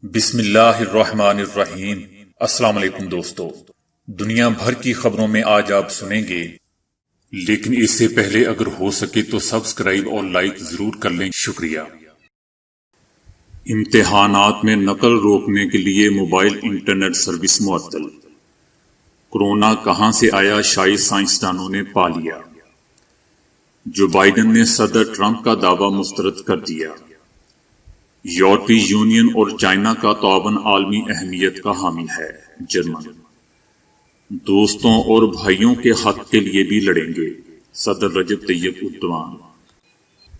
بسم اللہ الرحمن الرحیم۔ السلام علیکم دوستو، دنیا بھر کی خبروں میں آج آپ سنیں گے، لیکن اس سے پہلے اگر ہو سکے تو سبسکرائب اور لائک ضرور کر لیں، شکریہ۔ امتحانات میں نقل روکنے کے لیے موبائل انٹرنیٹ سروس معطل۔ کورونا کہاں سے آیا، شاید سائنسدانوں نے پا لیا۔ جو بائیڈن نے صدر ٹرمپ کا دعویٰ مسترد کر دیا۔ یورپی یونین اور چائنا کا تعاون عالمی اہمیت کا حامل ہے، جرمن۔ دوستوں اور بھائیوں کے حق کے لیے بھی لڑیں گے، صدر رجب طیب ایردوان۔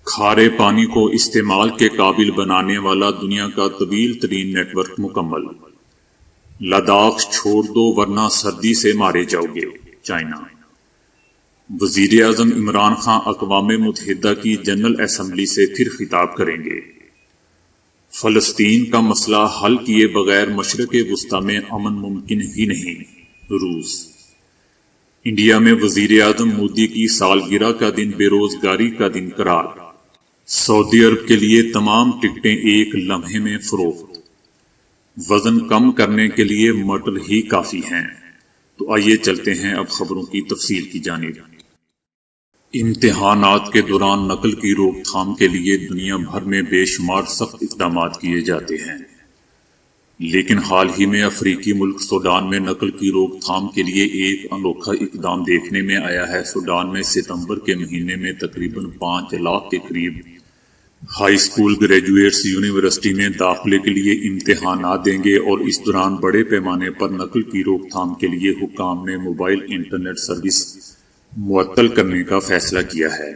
کھارے پانی کو استعمال کے قابل بنانے والا دنیا کا طویل ترین نیٹ ورک مکمل۔ لداخ چھوڑ دو ورنہ سردی سے مارے جاؤ گے، چائنا۔ وزیر اعظم عمران خان اقوام متحدہ کی جنرل اسمبلی سے پھر خطاب کریں گے۔ فلسطین کا مسئلہ حل کیے بغیر مشرق وسطی میں امن ممکن ہی نہیں، روس۔ انڈیا میں وزیر اعظم مودی کی سالگرہ کا دن بے روزگاری کا دن قرار۔ سعودی عرب کے لیے تمام ٹکٹیں ایک لمحے میں فروخت۔ وزن کم کرنے کے لیے مٹر ہی کافی ہیں۔ تو آئیے چلتے ہیں اب خبروں کی تفصیل کی جانب۔ امتحانات کے دوران نقل کی روک تھام کے لیے دنیا بھر میں بے شمار سخت اقدامات کیے جاتے ہیں، لیکن حال ہی میں افریقی ملک سوڈان میں نقل کی روک تھام کے لیے ایک انوکھا اقدام دیکھنے میں آیا ہے۔ سوڈان میں ستمبر کے مہینے میں تقریباً 5 لاکھ کے قریب ہائی اسکول گریجویٹس یونیورسٹی میں داخلے کے لیے امتحانات دیں گے، اور اس دوران بڑے پیمانے پر نقل کی روک تھام کے لیے حکام نے موبائل انٹرنیٹ سروس معطل کرنے کا فیصلہ کیا ہے۔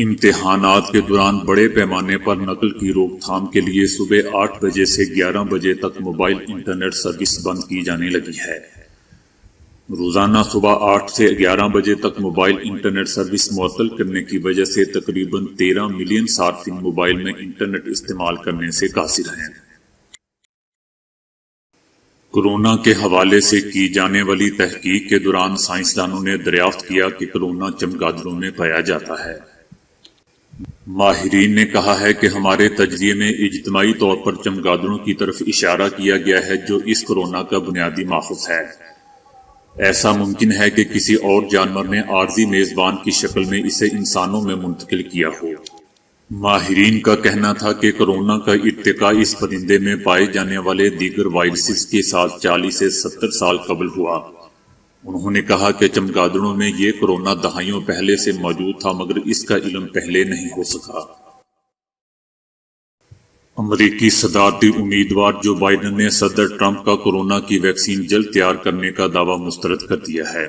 امتحانات کے دوران بڑے پیمانے پر نقل کی روک تھام کے لیے صبح 8 بجے سے 11 بجے تک موبائل انٹرنیٹ سروس بند کی جانے لگی ہے۔ روزانہ صبح 8 سے 11 بجے تک موبائل انٹرنیٹ سروس معطل کرنے کی وجہ سے تقریباً 13 ملین صارفین موبائل میں انٹرنیٹ استعمال کرنے سے قاصر ہیں۔ کورونا کے حوالے سے کی جانے والی تحقیق کے دوران سائنسدانوں نے دریافت کیا کہ کورونا چمگادڑوں میں پایا جاتا ہے۔ ماہرین نے کہا ہے کہ ہمارے تجزیے میں اجتماعی طور پر چمگادڑوں کی طرف اشارہ کیا گیا ہے، جو اس کورونا کا بنیادی ماخذ ہے۔ ایسا ممکن ہے کہ کسی اور جانور نے عارضی میزبان کی شکل میں اسے انسانوں میں منتقل کیا ہو۔ ماہرین کا کہنا تھا کہ کورونا کا ارتقاء اس پرندے میں پائے جانے والے دیگر وائرسز کے ساتھ 40 سے 70 سال قبل ہوا۔ انہوں نے کہا کہ چمگادڑوں میں یہ کورونا دہائیوں پہلے سے موجود تھا، مگر اس کا علم پہلے نہیں ہو سکا۔ امریکی صدارتی امیدوار جو بائیڈن نے صدر ٹرمپ کا کورونا کی ویکسین جلد تیار کرنے کا دعویٰ مسترد کر دیا ہے۔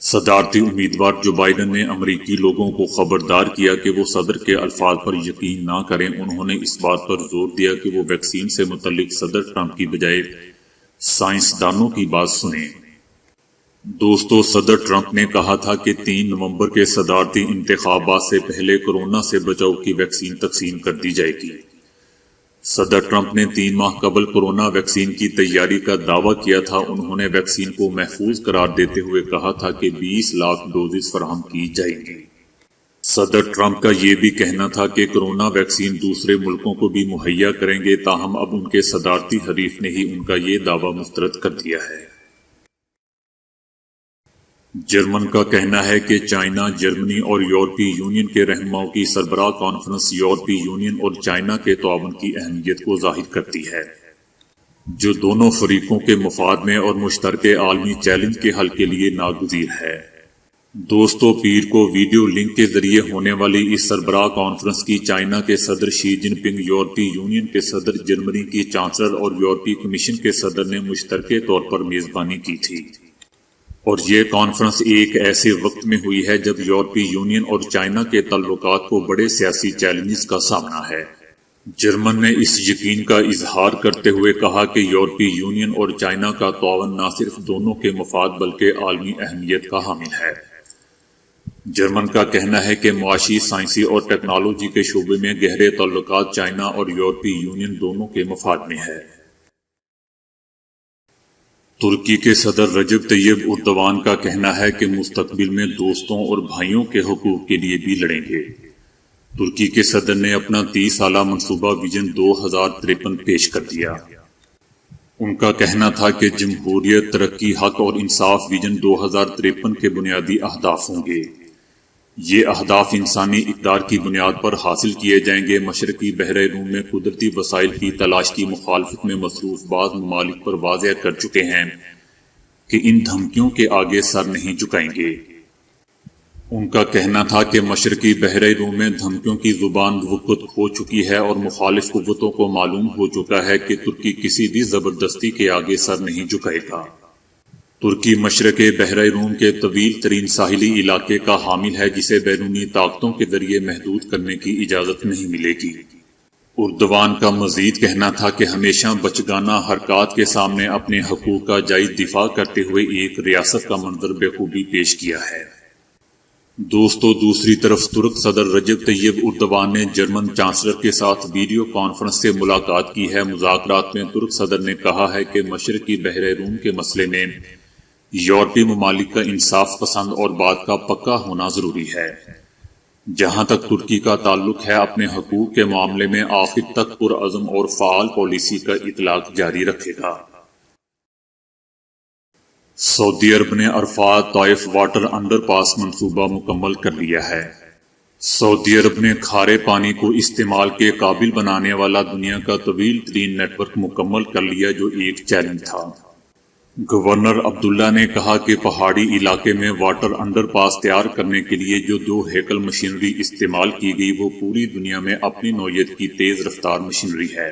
صدارتی امیدوار جو بائیڈن نے امریکی لوگوں کو خبردار کیا کہ وہ صدر کے الفاظ پر یقین نہ کریں۔ انہوں نے اس بات پر زور دیا کہ وہ ویکسین سے متعلق صدر ٹرمپ کی بجائے سائنسدانوں کی بات سنیں۔ دوستو، صدر ٹرمپ نے کہا تھا کہ 3 نومبر کے صدارتی انتخابات سے پہلے کورونا سے بچاؤ کی ویکسین تقسیم کر دی جائے گی۔ صدر ٹرمپ نے 3 ماہ قبل کورونا ویکسین کی تیاری کا دعویٰ کیا تھا۔ انہوں نے ویکسین کو محفوظ قرار دیتے ہوئے کہا تھا کہ 20 لاکھ ڈوزز فراہم کی جائیں گی۔ صدر ٹرمپ کا یہ بھی کہنا تھا کہ کورونا ویکسین دوسرے ملکوں کو بھی مہیا کریں گے، تاہم اب ان کے صدارتی حریف نے ہی ان کا یہ دعویٰ مسترد کر دیا ہے۔ جرمن کا کہنا ہے کہ چائنا، جرمنی اور یورپی یونین کے رہنماؤں کی سربراہ کانفرنس یورپی یونین اور چائنا کے تعاون کی اہمیت کو ظاہر کرتی ہے، جو دونوں فریقوں کے مفاد میں اور مشترکہ عالمی چیلنج کے حل کے لیے ناگزیر ہے۔ دوستو، پیر کو ویڈیو لنک کے ذریعے ہونے والی اس سربراہ کانفرنس کی چائنا کے صدر شی جن پنگ، یورپی یونین کے صدر، جرمنی کی چانسلر اور یورپی کمیشن کے صدر نے مشترکہ طور پر میزبانی کی تھی۔ اور یہ کانفرنس ایک ایسے وقت میں ہوئی ہے جب یورپی یونین اور چائنا کے تعلقات کو بڑے سیاسی چیلنجز کا سامنا ہے۔ جرمن نے اس یقین کا اظہار کرتے ہوئے کہا کہ یورپی یونین اور چائنا کا تعاون نہ صرف دونوں کے مفاد بلکہ عالمی اہمیت کا حامل ہے۔ جرمن کا کہنا ہے کہ معاشی، سائنسی اور ٹیکنالوجی کے شعبے میں گہرے تعلقات چائنا اور یورپی یونین دونوں کے مفاد میں ہے۔ ترکی کے صدر رجب طیب ایردوان کا کہنا ہے کہ مستقبل میں دوستوں اور بھائیوں کے حقوق کے لیے بھی لڑیں گے۔ ترکی کے صدر نے اپنا 30 سالہ منصوبہ ویژن 2053 پیش کر دیا۔ ان کا کہنا تھا کہ جمہوریت، ترقی، حق اور انصاف ویژن 2053 کے بنیادی اہداف ہوں گے۔ یہ اہداف انسانی اقدار کی بنیاد پر حاصل کیے جائیں گے۔ مشرقی بحر روم میں قدرتی وسائل کی تلاش کی مخالفت میں مصروف بعض ممالک پر واضح کر چکے ہیں کہ ان دھمکیوں کے آگے سر نہیں جھکائیں گے۔ ان کا کہنا تھا کہ مشرقی بحر روم میں دھمکیوں کی زبان وقت کھو چکی ہے اور مخالف قوتوں کو معلوم ہو چکا ہے کہ ترکی کسی بھی زبردستی کے آگے سر نہیں جھکائے گا۔ ترکی مشرق بحر روم کے طویل ترین ساحلی علاقے کا حامل ہے، جسے بیرونی طاقتوں کے ذریعے محدود کرنے کی اجازت نہیں ملے گی۔ اردوان کا مزید کہنا تھا کہ ہمیشہ بچگانہ حرکات کے سامنے اپنے حقوق کا جائز دفاع کرتے ہوئے ایک ریاست کا منظر بخوبی پیش کیا ہے۔ دوستو، دوسری طرف ترک صدر رجب طیب اردوان نے جرمن چانسلر کے ساتھ ویڈیو کانفرنس سے ملاقات کی ہے۔ مذاکرات میں ترک صدر نے کہا ہے کہ مشرقی بحر روم کے مسئلے میں یورپی ممالک کا انصاف پسند اور بات کا پکا ہونا ضروری ہے۔ جہاں تک ترکی کا تعلق ہے، اپنے حقوق کے معاملے میں آخر تک پرعزم اور فعال پالیسی کا اطلاق جاری رکھے گا۔ سعودی عرب نے عرفات طائف واٹر انڈر پاس منصوبہ مکمل کر لیا ہے۔ سعودی عرب نے کھارے پانی کو استعمال کے قابل بنانے والا دنیا کا طویل ترین نیٹ ورک مکمل کر لیا، جو ایک چیلنج تھا۔ گورنر عبداللہ نے کہا کہ پہاڑی علاقے میں واٹر انڈر پاس تیار کرنے کے لیے جو 2 ہیکل مشینری استعمال کی گئی، وہ پوری دنیا میں اپنی نوعیت کی تیز رفتار مشینری ہے۔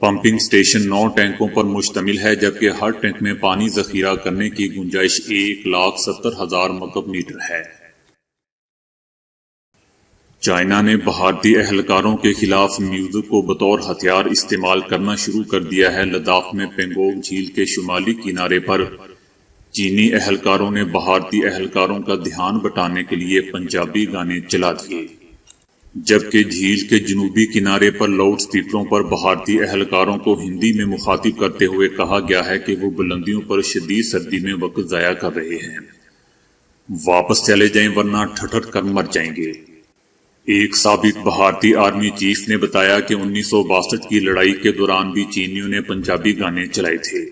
پمپنگ سٹیشن 9 ٹینکوں پر مشتمل ہے، جبکہ ہر ٹینک میں پانی ذخیرہ کرنے کی گنجائش 1,70,000 مکعب میٹر ہے۔ چائنا نے بھارتی اہلکاروں کے خلاف میوزک کو بطور ہتھیار استعمال کرنا شروع کر دیا ہے۔ لداخ میں پینگونگ جھیل کے شمالی کنارے پر چینی اہلکاروں نے بھارتی اہلکاروں کا دھیان بٹانے کے لیے پنجابی گانے چلا دیے، جبکہ جھیل کے جنوبی کنارے پر لاؤڈ سپیکروں پر بھارتی اہلکاروں کو ہندی میں مخاطب کرتے ہوئے کہا گیا ہے کہ وہ بلندیوں پر شدید سردی میں وقت ضائع کر رہے ہیں، واپس چلے جائیں ورنہ ٹھٹر کر مر جائیں گے۔ ایک سابق بھارتی آرمی چیف نے بتایا کہ 1962 کی لڑائی کے دوران بھی چینیوں نے پنجابی گانے چلائے تھے۔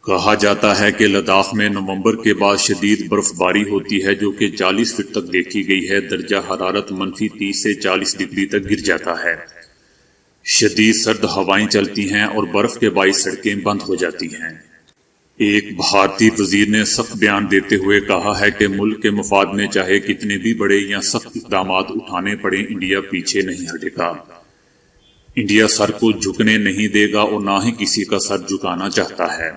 کہا جاتا ہے کہ لداخ میں نومبر کے بعد شدید برف باری ہوتی ہے، جو کہ 40 فٹ تک دیکھی گئی ہے۔ درجہ حرارت -30 سے 40 ڈگری تک گر جاتا ہے۔ شدید سرد ہوائیں چلتی ہیں اور برف کے باعث سڑکیں بند ہو جاتی ہیں۔ ایک بھارتی وزیر نے سخت بیان دیتے ہوئے کہا ہے کہ ملک کے مفاد میں چاہے کتنے بھی بڑے یا سخت اقدامات اٹھانے پڑیں، انڈیا پیچھے نہیں ہٹے گا۔ انڈیا سر کو جھکنے نہیں دے گا اور نہ ہی کسی کا سر جھکانا چاہتا ہے۔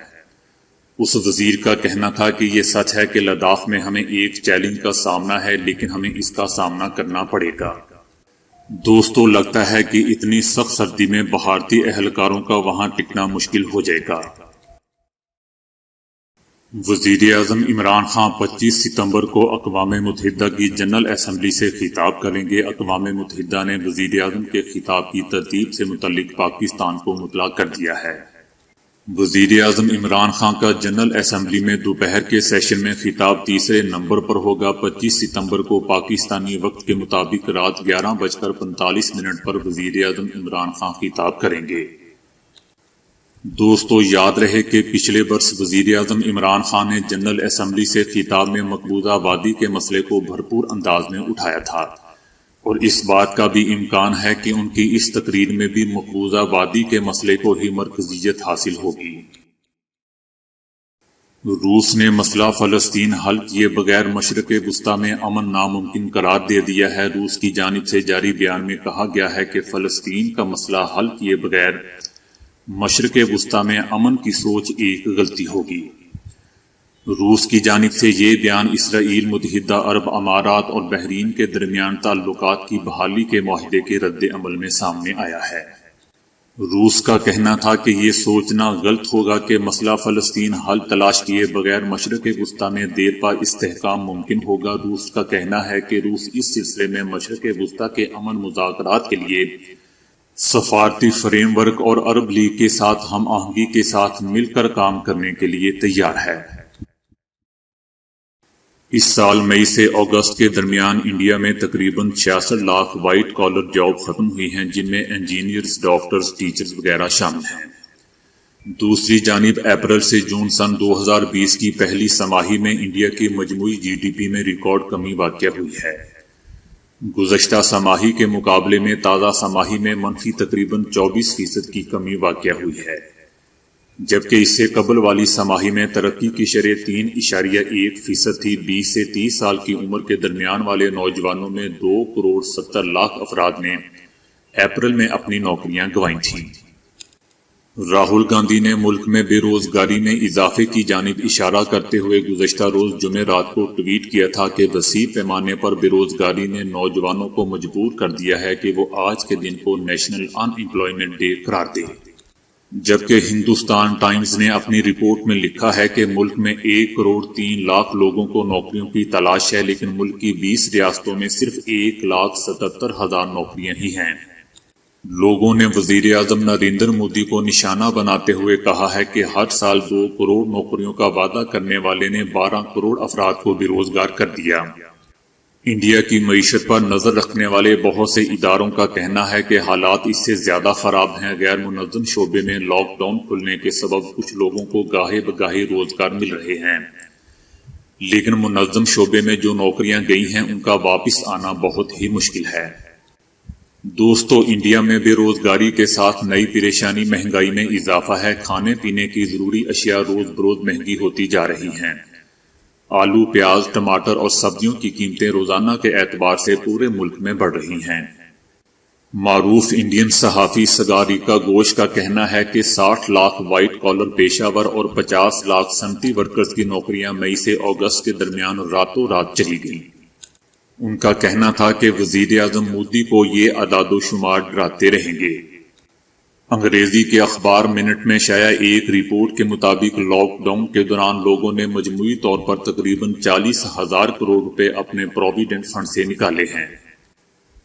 اس وزیر کا کہنا تھا کہ یہ سچ ہے کہ لداخ میں ہمیں ایک چیلنج کا سامنا ہے، لیکن ہمیں اس کا سامنا کرنا پڑے گا۔ دوستو، لگتا ہے کہ اتنی سخت سردی میں بھارتی اہلکاروں کا وہاں ٹکنا مشکل ہو جائے گا۔ وزیر اعظم عمران خان 25 ستمبر کو اقوام متحدہ کی جنرل اسمبلی سے خطاب کریں گے۔ اقوام متحدہ نے وزیر اعظم کے خطاب کی ترتیب سے متعلق پاکستان کو مطلع کر دیا ہے۔ وزیر اعظم عمران خان کا جنرل اسمبلی میں دوپہر کے سیشن میں خطاب تیسرے نمبر پر ہوگا۔ 25 ستمبر کو پاکستانی وقت کے مطابق رات 11:45 پر وزیر اعظم عمران خان خطاب کریں گے۔ دوستو، یاد رہے کہ پچھلے برس وزیر اعظم عمران خان نے جنرل اسمبلی سے خطاب میں مقبوضہ وادی کے مسئلے کو بھرپور انداز میں اٹھایا تھا، اور اس بات کا بھی امکان ہے کہ ان کی اس تقریر میں بھی مقبوضہ وادی کے مسئلے کو ہی مرکزیت حاصل ہوگی۔ روس نے مسئلہ فلسطین حل کیے بغیر مشرق وسطی میں امن ناممکن قرار دے دیا ہے۔ روس کی جانب سے جاری بیان میں کہا گیا ہے کہ فلسطین کا مسئلہ حل کیے بغیر مشرق وسطی میں امن کی سوچ ایک غلطی ہوگی۔ روس کی جانب سے یہ بیان اسرائیل، متحدہ عرب امارات اور بحرین کے درمیان تعلقات کی بحالی کے معاہدے کے رد عمل میں سامنے آیا ہے۔ روس کا کہنا تھا کہ یہ سوچنا غلط ہوگا کہ مسئلہ فلسطین حل تلاش کیے بغیر مشرق وسطی میں دیر پا استحکام ممکن ہوگا۔ روس کا کہنا ہے کہ روس اس سلسلے میں مشرق وسطی کے امن مذاکرات کے لیے سفارتی فریم ورک اور عرب لیگ کے ساتھ ہم آہنگی کے ساتھ مل کر کام کرنے کے لیے تیار ہے۔ اس سال مئی سے اگست کے درمیان انڈیا میں تقریباً 66 لاکھ وائٹ کالر جاب ختم ہوئی ہیں، جن میں انجینئرز، ڈاکٹرز، ٹیچرز وغیرہ شامل ہیں۔ دوسری جانب اپریل سے جون سن 2020 کی پہلی سماہی میں انڈیا کی مجموعی جی ڈی پی میں ریکارڈ کمی واقع ہوئی ہے۔ گزشتہ سماہی کے مقابلے میں تازہ سماہی میں منفی تقریباً 24% کی کمی واقع ہوئی ہے، جبکہ اس سے قبل والی سماہی میں ترقی کی شرح 3.1% تھی۔ 20 سے 30 سال کی عمر کے درمیان والے نوجوانوں میں 2 کروڑ 70 لاکھ افراد نے اپریل میں اپنی نوکریاں گنوائی تھیں۔ راہل گاندھی نے ملک میں بے روزگاری میں اضافے کی جانب اشارہ کرتے ہوئے گزشتہ روز جمعرات کو ٹویٹ کیا تھا کہ وسیع پیمانے پر بے روزگاری نے نوجوانوں کو مجبور کر دیا ہے کہ وہ آج کے دن کو نیشنل ان امپلائمنٹ ڈے قرار دیں، جبکہ ہندوستان ٹائمز نے اپنی رپورٹ میں لکھا ہے کہ ملک میں 1 کروڑ 3 لاکھ لوگوں کو نوکریوں کی تلاش ہے، لیکن ملک کی 20 ریاستوں میں صرف 1,77,000 نوکریاں ہی ہیں۔ لوگوں نے وزیر اعظم نریندر مودی کو نشانہ بناتے ہوئے کہا ہے کہ ہر سال 2 کروڑ نوکریوں کا وعدہ کرنے والے نے 12 کروڑ افراد کو بے روزگار کر دیا۔ انڈیا کی معیشت پر نظر رکھنے والے بہت سے اداروں کا کہنا ہے کہ حالات اس سے زیادہ خراب ہیں۔ غیر منظم شعبے میں لاک ڈاؤن کھلنے کے سبب کچھ لوگوں کو گاہے بگاہے روزگار مل رہے ہیں، لیکن منظم شعبے میں جو نوکریاں گئی ہیں ان کا واپس آنا بہت ہی مشکل ہے۔ دوستو، انڈیا میں بے روزگاری کے ساتھ نئی پریشانی مہنگائی میں اضافہ ہے۔ کھانے پینے کی ضروری اشیاء روز بروز مہنگی ہوتی جا رہی ہیں۔ آلو، پیاز، ٹماٹر اور سبزیوں کی قیمتیں روزانہ کے اعتبار سے پورے ملک میں بڑھ رہی ہیں۔ معروف انڈین صحافی سگاریکا گھوش کا کہنا ہے کہ 60 لاکھ وائٹ کالر پیشہ ور اور 50 لاکھ صنعتی ورکرز کی نوکریاں مئی سے اگست کے درمیان راتوں رات چلی گئیں۔ ان کا کہنا تھا کہ وزیر اعظم مودی کو یہ اعداد و شمار ڈراتے رہیں گے۔ انگریزی کے اخبار منٹ میں شائع ایک رپورٹ کے مطابق لاک ڈاؤن کے دوران لوگوں نے مجموعی طور پر تقریباً 40,000 کروڑ روپے اپنے پروویڈنٹ فنڈ سے نکالے ہیں،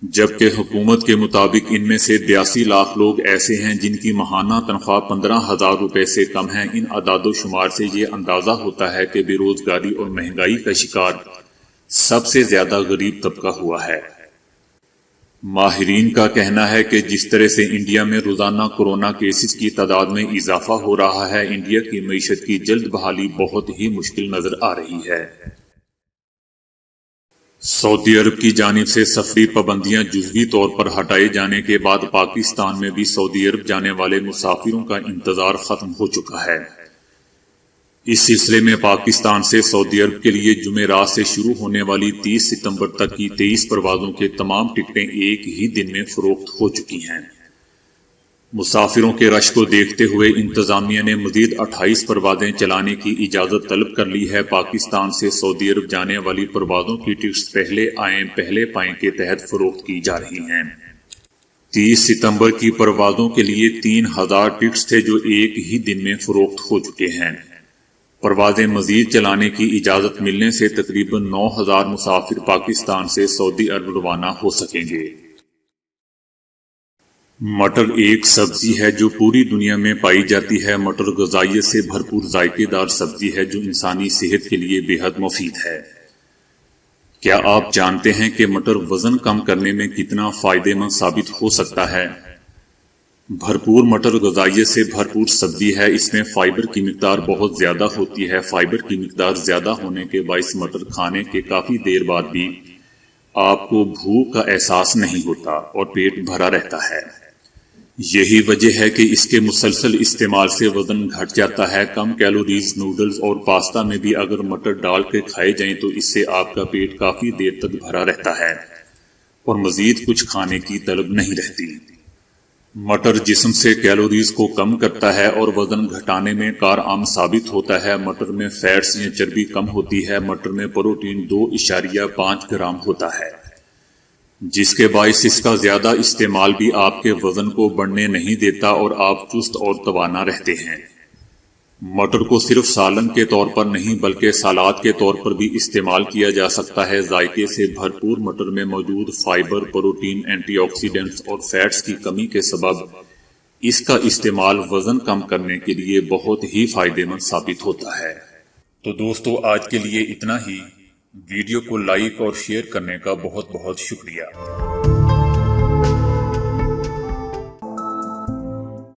جبکہ حکومت کے مطابق ان میں سے 82 لاکھ لوگ ایسے ہیں جن کی ماہانہ تنخواہ 15,000 روپے سے کم ہے۔ ان اعداد و شمار سے یہ اندازہ ہوتا ہے کہ بے روزگاری اور مہنگائی کا شکار سب سے زیادہ غریب طبقہ ہوا ہے۔ ماہرین کا کہنا ہے کہ جس طرح سے انڈیا میں روزانہ کورونا کیسز کی تعداد میں اضافہ ہو رہا ہے، انڈیا کی معیشت کی جلد بحالی بہت ہی مشکل نظر آ رہی ہے۔ سعودی عرب کی جانب سے سفری پابندیاں جزوی طور پر ہٹائے جانے کے بعد پاکستان میں بھی سعودی عرب جانے والے مسافروں کا انتظار ختم ہو چکا ہے۔ اس سلسلے میں پاکستان سے سعودی عرب کے لیے جمعرات سے شروع ہونے والی 30 ستمبر تک کی 23 پروازوں کے تمام ٹکٹیں ایک ہی دن میں فروخت ہو چکی ہیں۔ مسافروں کے رش کو دیکھتے ہوئے انتظامیہ نے مزید 28 پروازیں چلانے کی اجازت طلب کر لی ہے۔ پاکستان سے سعودی عرب جانے والی پروازوں کی ٹکٹس پہلے آئیں پہلے پائیں کے تحت فروخت کی جا رہی ہیں۔ 30 ستمبر کی پروازوں کے لیے 3,000 ٹکٹس تھے جو ایک ہی دن میں فروخت ہو چکے ہیں۔ پروازیں مزید چلانے کی اجازت ملنے سے تقریباً 9,000 مسافر پاکستان سے سعودی عرب روانہ ہو سکیں گے۔ مٹر ایک سبزی ہے جو پوری دنیا میں پائی جاتی ہے۔ مٹر غذائیت سے بھرپور ذائقے دار سبزی ہے جو انسانی صحت کے لیے بے حد مفید ہے۔ کیا آپ جانتے ہیں کہ مٹر وزن کم کرنے میں کتنا فائدہ مند ثابت ہو سکتا ہے؟ بھرپور مٹر غذائیت سے بھرپور سبزی ہے۔ اس میں فائبر کی مقدار بہت زیادہ ہوتی ہے۔ فائبر کی مقدار زیادہ ہونے کے باعث مٹر کھانے کے کافی دیر بعد بھی آپ کو بھوک کا احساس نہیں ہوتا اور پیٹ بھرا رہتا ہے۔ یہی وجہ ہے کہ اس کے مسلسل استعمال سے وزن گھٹ جاتا ہے۔ کم کیلوریز نوڈلز اور پاستا میں بھی اگر مٹر ڈال کے کھائے جائیں تو اس سے آپ کا پیٹ کافی دیر تک بھرا رہتا ہے اور مزید کچھ کھانے کی طلب نہیں رہتی۔ مٹر جسم سے کیلوریز کو کم کرتا ہے اور وزن گھٹانے میں کارآمد ثابت ہوتا ہے۔ مٹر میں فیٹس یا چربی کم ہوتی ہے۔ مٹر میں پروٹین 2.5 گرام ہوتا ہے، جس کے باعث اس کا زیادہ استعمال بھی آپ کے وزن کو بڑھنے نہیں دیتا اور آپ چست اور توانا رہتے ہیں۔ مٹر کو صرف سالن کے طور پر نہیں بلکہ سلاد کے طور پر بھی استعمال کیا جا سکتا ہے۔ ذائقے سے بھرپور مٹر میں موجود فائبر، پروٹین، اینٹی آکسیڈنٹس اور فیٹس کی کمی کے سبب اس کا استعمال وزن کم کرنے کے لیے بہت ہی فائدہ مند ثابت ہوتا ہے۔ تو دوستو، آج کے لیے اتنا ہی۔ ویڈیو کو لائک اور شیئر کرنے کا بہت بہت شکریہ۔